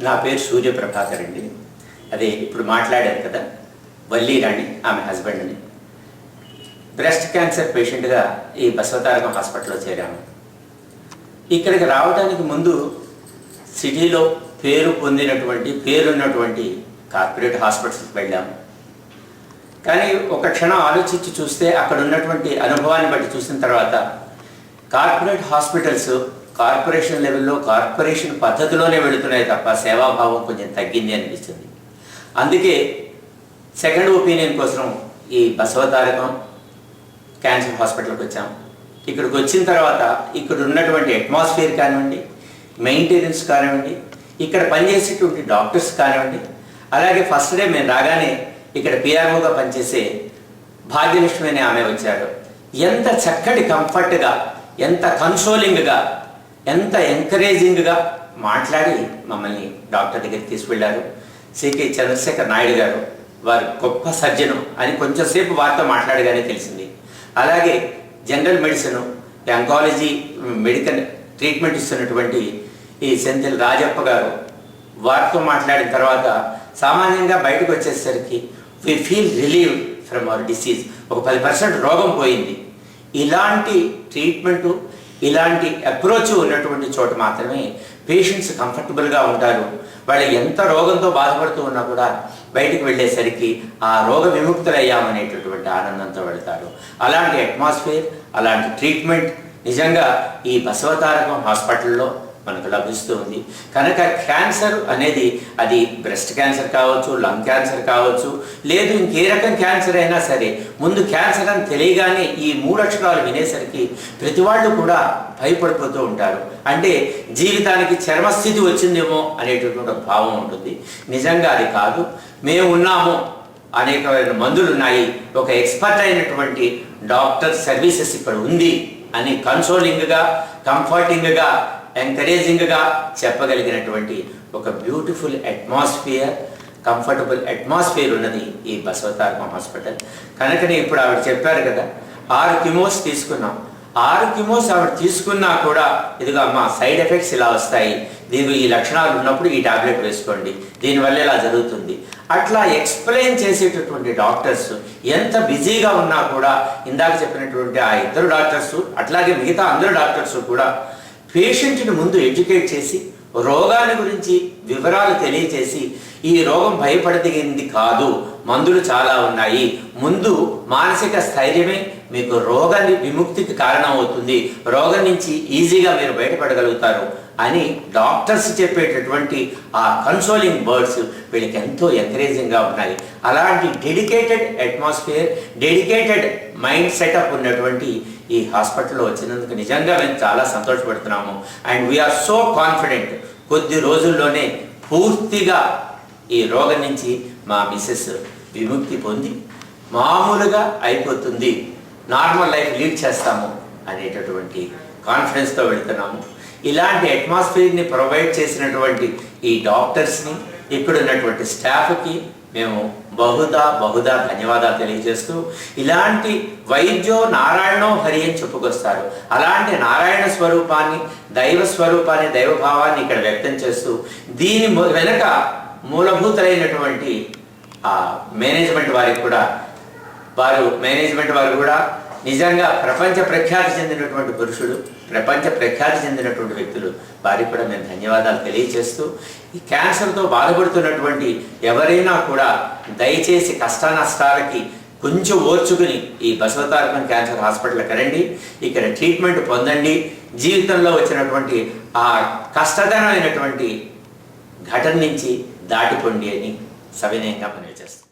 నా పేరు సూర్యప్రభాకర్ అండి. అదే ఇప్పుడు మాట్లాడారు కదా, వల్లి రాణి ఆమె హస్బెండ్ని. బ్రెస్ట్ క్యాన్సర్ పేషెంట్గా ఈ బసవతారకం హాస్పిటల్లో చేరాము. ఇక్కడికి రావడానికి ముందు సిటీలో పేరున్నటువంటి కార్పొరేట్ హాస్పిటల్స్కి వెళ్ళాము. కానీ ఒక క్షణం ఆలోచించి చూస్తే అక్కడ ఉన్నటువంటి అనుభవాన్ని బట్టి చూసిన తర్వాత కార్పొరేట్ హాస్పిటల్స్ కార్పొరేషన్ లెవెల్లో కార్పొరేషన్ పద్ధతిలోనే వెళుతున్నాయి తప్ప సేవాభావం కొంచెం తగ్గింది అనిపిస్తుంది. అందుకే సెకండ్ ఒపీనియన్ కోసం ఈ బసవతారకం క్యాన్సర్ హాస్పిటల్కి వచ్చాము. ఇక్కడికి వచ్చిన తర్వాత ఇక్కడ ఉన్నటువంటి అట్మాస్ఫియర్ కానివ్వండి, మెయింటెనెన్స్ కానివ్వండి, ఇక్కడ పనిచేసేటువంటి డాక్టర్స్ కానివ్వండి, అలాగే ఫస్ట్ డే మేము రాగానే ఇక్కడ పిఆర్ఓగా పనిచేసే భాగ్యలక్ష్మి అనే ఆమె వచ్చారు. ఎంత చక్కటి కంఫర్ట్గా, ఎంత కన్సోలింగ్గా, ఎంత ఎంకరేజింగ్గా మాట్లాడి మమ్మల్ని డాక్టర్ దగ్గరికి తీసుకెళ్లారు. సికే చంద్రశేఖర్ నాయుడు గారు, వారు గొప్ప సర్జను అని కొంచెంసేపు వారితో మాట్లాడగానే తెలిసింది. అలాగే general medicine, oncology medical treatment ఇస్తున్నటువంటి ఈ సెంథిల్ రాజప్ప గారు, వారితో మాట్లాడిన తర్వాత సామాన్యంగా బయటకు వచ్చేసరికి we feel relieved from our disease. ఒక 10% రోగం పోయింది. ఇలాంటి ట్రీట్మెంటు, ఇలాంటి అప్రోచ్ ఉన్నటువంటి చోట మాత్రమే పేషెంట్స్ కంఫర్టబుల్గా ఉంటారు. వాళ్ళు ఎంత రోగంతో బాధపడుతూ ఉన్నా కూడా బయటికి వెళ్ళేసరికి ఆ రోగ విముక్తులయ్యామనేటటువంటి ఆనందంతో వెళ్తారు. అలాంటి అట్మాస్ఫియర్, అలాంటి ట్రీట్మెంట్ నిజంగా ఈ బసవతారకం హాస్పిటల్లో మనకు లభిస్తూ ఉంది. కనుక క్యాన్సర్ అనేది అది బ్రెస్ట్ క్యాన్సర్ కావచ్చు, లంగ్ క్యాన్సర్ కావచ్చు, లేదు ఇంకే రకం క్యాన్సర్ అయినా సరే, ముందు క్యాన్సర్ అని తెలియగానే ఈ 3 అక్షరాలు వినేసరికి ప్రతి వాళ్ళు కూడా భయపడిపోతూ ఉంటారు. అంటే జీవితానికి చర్మస్థితి వచ్చిందేమో అనేటటువంటి భావం ఉంటుంది. నిజంగా అది కాదు. మేము ఉన్నాము, అనేకమైన మందులు ఉన్నాయి, ఒక ఎక్స్పర్ట్ అయినటువంటి డాక్టర్ సర్వీసెస్ ఇక్కడ ఉంది అని కన్సోలింగ్గా, కంఫర్టింగ్గా, ఎంకరేజింగ్గా చెప్పగలిగినటువంటి ఒక బ్యూటిఫుల్ అట్మాస్ఫియర్, కంఫర్టబుల్ అట్మాస్ఫియర్ ఉన్నది ఈ బసవతారకం హాస్పిటల్. కనుకనే ఇప్పుడు ఆవిడ చెప్పారు కదా, 6 కిమోస్ తీసుకున్నాం. 6 కిమోస్ ఆవిడ తీసుకున్నా కూడా ఇదిగో అమ్మా సైడ్ ఎఫెక్ట్స్ ఇలా వస్తాయి, దీనికి ఈ లక్షణాలు ఉన్నప్పుడు ఈ టాబ్లెట్ వేసుకోండి, దీనివల్ల ఇలా జరుగుతుంది, అట్లా ఎక్స్ప్లెయిన్ చేసేటటువంటి డాక్టర్స్ ఎంత బిజీగా ఉన్నా కూడా, ఇందాక చెప్పినటువంటి ఆ 2 డాక్టర్స్ అట్లాగే మిగతా అందరు డాక్టర్స్ కూడా పేషెంట్ని ముందు ఎడ్యుకేట్ చేసి, రోగాన్ని గురించి వివరాలు తెలియచేసి, ఈ రోగం భయపడదగింది కాదు, మందులు చాలా ఉన్నాయి, ముందు మానసిక స్థైర్యమే మీకు రోగాన్ని విముక్తికి కారణం అవుతుంది, రోగం నుంచి ఈజీగా మీరు బయటపడగలుగుతారు అని డాక్టర్స్ చెప్పేటటువంటి ఆ కన్సోలింగ్ వర్డ్స్ వీళ్ళకి ఎంతో ఎంకరేజింగ్గా ఉన్నాయి. అలాంటి dedicated atmosphere, dedicated mind setup ఉన్నటువంటి ఈ హాస్పిటల్లో వచ్చినందుకు నిజంగా మేము చాలా సంతోషపడుతున్నాము. అండ్ వీఆర్ సో కాన్ఫిడెంట్, కొద్ది రోజుల్లోనే పూర్తిగా ఈ రోగం నుంచి మా మిస్సెస్ విముక్తి పొంది మామూలుగా అయిపోతుంది, నార్మల్ లైఫ్ లీడ్ చేస్తాము అనేటటువంటి కాన్ఫిడెన్స్తో వెళుతున్నాము. ఇలాంటి అట్మాస్ఫియర్ని ప్రొవైడ్ చేసినటువంటి ఈ డాక్టర్స్ని, ఇక్కడ ఉన్నటువంటి స్టాఫ్కి మేము బహుదా ధన్యవాదాలు తెలియజేస్తూ, ఇలాంటి వైద్యో నారాయణో హరి అని చెప్పుకొస్తారు, అలాంటి నారాయణ స్వరూపాన్ని, దైవ స్వరూపాన్ని, దైవభావాన్ని ఇక్కడ వ్యక్తం చేస్తూ, దీని వెనక మూలభూతులైనటువంటి మేనేజ్మెంట్ వారికి కూడా, మేనేజ్మెంట్ వారు కూడా నిజంగా ప్రపంచ ప్రఖ్యాతి చెందినటువంటి పురుషుడు, ప్రపంచ ప్రఖ్యాతి చెందినటువంటి వ్యక్తులు, వారికి కూడా మేము ధన్యవాదాలు తెలియజేస్తూ, ఈ క్యాన్సర్తో బాధపడుతున్నటువంటి ఎవరైనా కూడా దయచేసి కష్ట నష్టాలకి కొంచెం ఓర్చుకుని ఈ బసవతారకం క్యాన్సర్ హాస్పిటల్కి రండి, ఇక్కడ ట్రీట్మెంట్ పొందండి, జీవితంలో వచ్చినటువంటి ఆ కష్టతరమైనటువంటి ఘటన నుంచి దాటిపోండి అని సవినయంగా మనవి చేస్తాం.